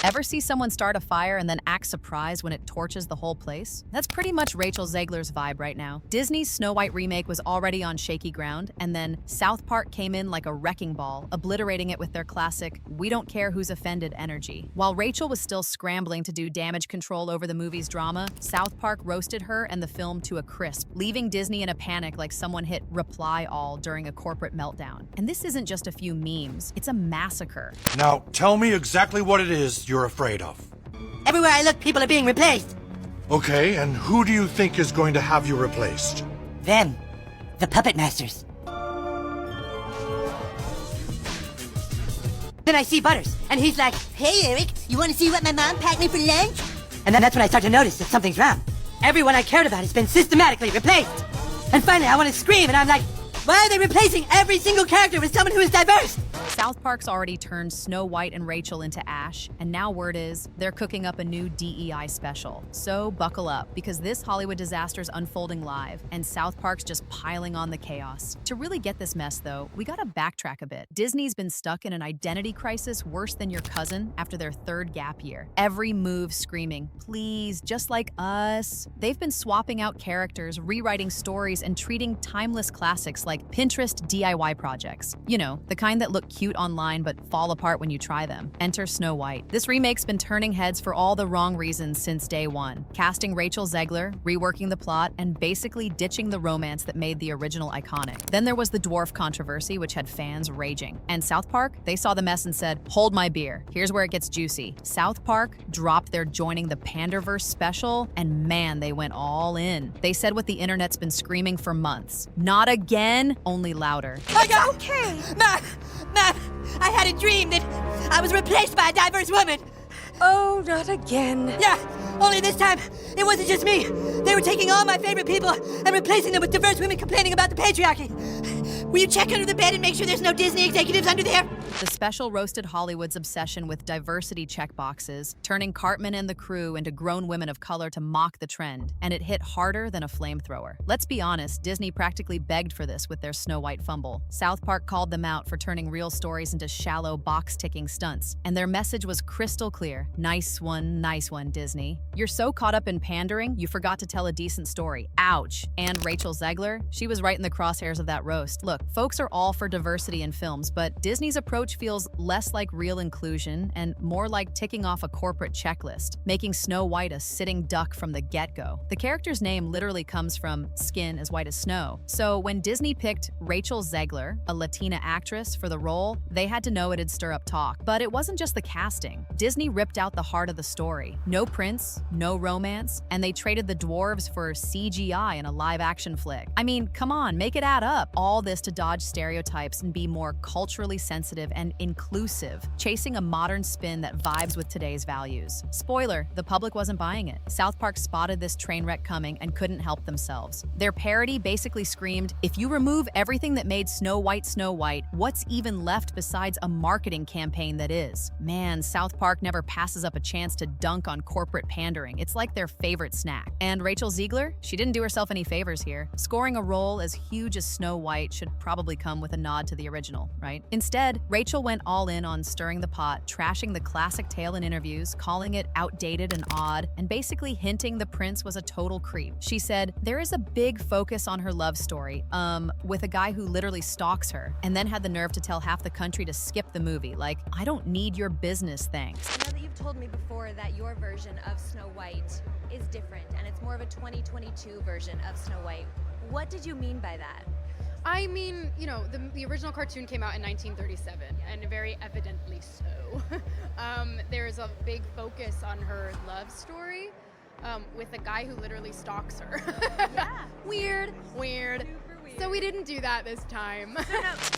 Ever see someone start a fire and then act surprised when it torches the whole place? That's pretty much Rachel Zegler's vibe right now. Disney's Snow White remake was already on shaky ground, and then South Park came in like a wrecking ball, obliterating it with their classic, "we don't care who's offended" energy. While Rachel was still scrambling to do damage control over the movie's drama, South Park roasted her and the film to a crisp, leaving Disney in a panic like someone hit reply all during a corporate meltdown. And this isn't just a few memes, it's a massacre. Now, tell me exactly what it is you're afraid of. Everywhere I look, people are being replaced. Okay, and who do you think is going to have you replaced? Them. The puppet masters. Then I see Butters, and he's like, "Hey, Eric, you want to see what my mom packed me for lunch?" And then that's when I start to notice that something's wrong. Everyone I cared about has been systematically replaced. And finally, I want to scream, and I'm like, why are they replacing every single character with someone who is diverse? South Park's already turned Snow White and Rachel into ash, and now word is they're cooking up a new DEI special. So buckle up, because this Hollywood disaster's unfolding live, and South Park's just piling on the chaos. To really get this mess, though, we gotta backtrack a bit. Disney's been stuck in an identity crisis worse than your cousin after their third gap year. Every move screaming, "Please, just like us." They've been swapping out characters, rewriting stories, and treating timeless classics like Pinterest DIY projects. You know, the kind that look cute online but fall apart when you try them. Enter Snow White. This remake's been turning heads for all the wrong reasons since day one. Casting Rachel Zegler, reworking the plot, and basically ditching the romance that made the original iconic. Then there was the dwarf controversy, which had fans raging. And South Park, they saw the mess and said, "Hold my beer. Here's where it gets juicy." South Park dropped their Joining the Panderverse special, and man, they went all in. They said what the internet's been screaming for months. Not again, only louder. It's okay. Mom, I had a dream that I was replaced by a diverse woman. Oh, not again. Yeah, only this time, it wasn't just me. They were taking all my favorite people and replacing them with diverse women complaining about the patriarchy. Will you check under the bed and make sure there's no Disney executives under there? The special roasted Hollywood's obsession with diversity checkboxes, turning Cartman and the crew into grown women of color to mock the trend, and it hit harder than a flamethrower. Let's be honest, Disney practically begged for this with their Snow White fumble. South Park called them out for turning real stories into shallow box-ticking stunts, and their message was crystal clear. Nice one, Disney. You're so caught up in pandering, you forgot to tell a decent story. Ouch. And Rachel Zegler, she was right in the crosshairs of that roast. Look, folks are all for diversity in films, but Disney's approach feels less like real inclusion and more like ticking off a corporate checklist, making Snow White a sitting duck from the get-go. The character's name literally comes from skin as white as snow. So when Disney picked Rachel Zegler, a Latina actress, for the role, they had to know it'd stir up talk. But it wasn't just the casting. Disney ripped out the heart of the story. No prince, no romance, and they traded the dwarves for CGI in a live-action flick. I mean, come on, make it add up. All this to dodge stereotypes and be more culturally sensitive and inclusive, chasing a modern spin that vibes with today's values. Spoiler, the public wasn't buying it. South Park spotted this train wreck coming and couldn't help themselves. Their parody basically screamed, if you remove everything that made Snow White, what's even left besides a marketing campaign that is? Man, South Park never passes up a chance to dunk on corporate pandering. It's like their favorite snack. And Rachel Zegler, she didn't do herself any favors here. Scoring a role as huge as Snow White should probably come with a nod to the original, right? Instead, Rachel went all in on stirring the pot, trashing the classic tale in interviews, calling it outdated and odd, and basically hinting the prince was a total creep. She said, there is a big focus on her love story, with a guy who literally stalks her, and then had the nerve to tell half the country to skip the movie, like, I don't need your business, thanks. I know that you've told me before that your version of Snow White is different, and it's more of a 2022 version of Snow White. What did you mean by that? I mean, you know, the original cartoon came out in 1937, and very evidently so. There's a big focus on her love story with a guy who literally stalks her. Yeah. Weird. So we didn't do that this time.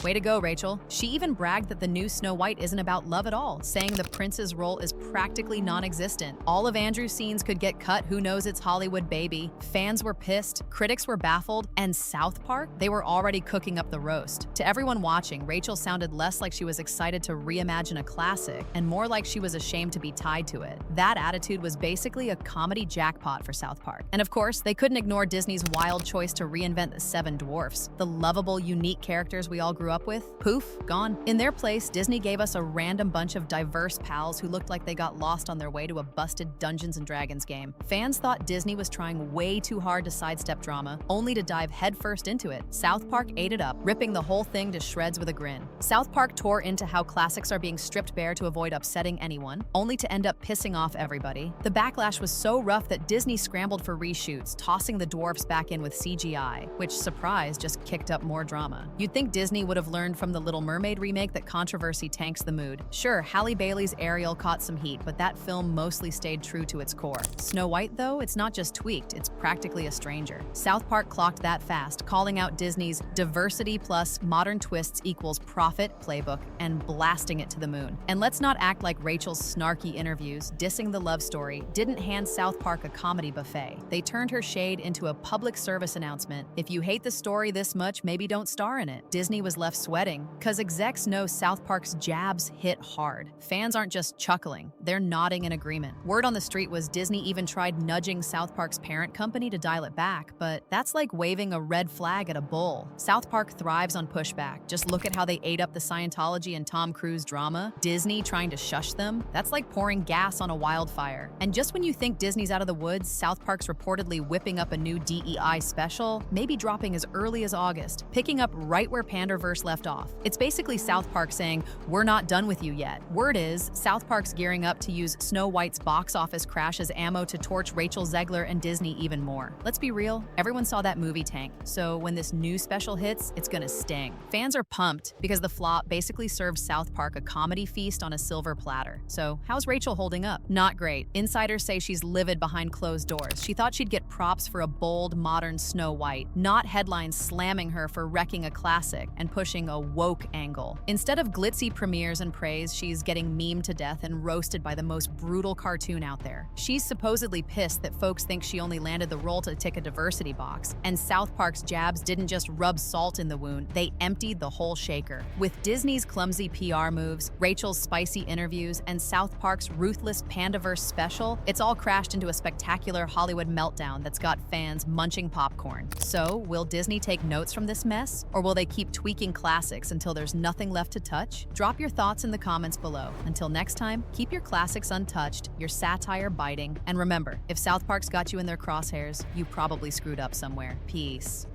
Way to go, Rachel. She even bragged that the new Snow White isn't about love at all, saying the prince's role is practically non-existent. All of Andrew's scenes could get cut, who knows, it's Hollywood, baby. Fans were pissed, critics were baffled, and South Park, they were already cooking up the roast. To everyone watching, Rachel sounded less like she was excited to reimagine a classic, and more like she was ashamed to be tied to it. That attitude was basically a comedy jackpot for South Park. And of course, they couldn't ignore Disney's wild choice to reinvent the Seven Dwarfs. dwarfs, the lovable, unique characters we all grew up with. Poof, gone. In their place, Disney gave us a random bunch of diverse pals who looked like they got lost on their way to a busted Dungeons & Dragons game. Fans thought Disney was trying way too hard to sidestep drama, only to dive headfirst into it. South Park ate it up, ripping the whole thing to shreds with a grin. South Park tore into how classics are being stripped bare to avoid upsetting anyone, only to end up pissing off everybody. The backlash was so rough that Disney scrambled for reshoots, tossing the dwarfs back in with CGI, which, surprise, just kicked up more drama. You'd think Disney would have learned from the Little Mermaid remake that controversy tanks the mood. Sure, Halle Bailey's Ariel caught some heat, but that film mostly stayed true to its core. Snow White, though, it's not just tweaked, it's practically a stranger. South Park clocked that fast, calling out Disney's diversity plus modern twists equals profit playbook and blasting it to the moon. And let's not act like Rachel's snarky interviews, dissing the love story, didn't hand South Park a comedy buffet. They turned her shade into a public service announcement. If you hate the story this much, maybe don't star in it. Disney was left sweating, because execs know South Park's jabs hit hard. Fans aren't just chuckling, they're nodding in agreement. Word on the street was Disney even tried nudging South Park's parent company to dial it back, but that's like waving a red flag at a bull. South Park thrives on pushback. Just look at how they ate up the Scientology and Tom Cruise drama. Disney trying to shush them? That's like pouring gas on a wildfire. And just when you think Disney's out of the woods, South Park's reportedly whipping up a new DEI special, maybe dropping as early as August, picking up right where Panderverse left off. It's basically South Park saying, we're not done with you yet. Word is, South Park's gearing up to use Snow White's box office crash as ammo to torch Rachel Zegler and Disney even more. Let's be real, everyone saw that movie tank, so when this new special hits, it's gonna sting. Fans are pumped because the flop basically served South Park a comedy feast on a silver platter. So how's Rachel holding up? Not great. Insiders say she's livid behind closed doors. She thought she'd get props for a bold, modern Snow White, not headlines slamming her for wrecking a classic and pushing a woke angle. Instead of glitzy premieres and praise, she's getting memed to death and roasted by the most brutal cartoon out there. She's supposedly pissed that folks think she only landed the role to tick a diversity box, and South Park's jabs didn't just rub salt in the wound, they emptied the whole shaker. With Disney's clumsy PR moves, Rachel's spicy interviews, and South Park's ruthless Pandaverse special, it's all crashed into a spectacular Hollywood meltdown that's got fans munching popcorn. So, will Disney take notes from this mess? Or will they keep tweaking classics until there's nothing left to touch? Drop your thoughts in the comments below. Until next time, keep your classics untouched, your satire biting, and remember, if South Park's got you in their crosshairs, you probably screwed up somewhere. Peace.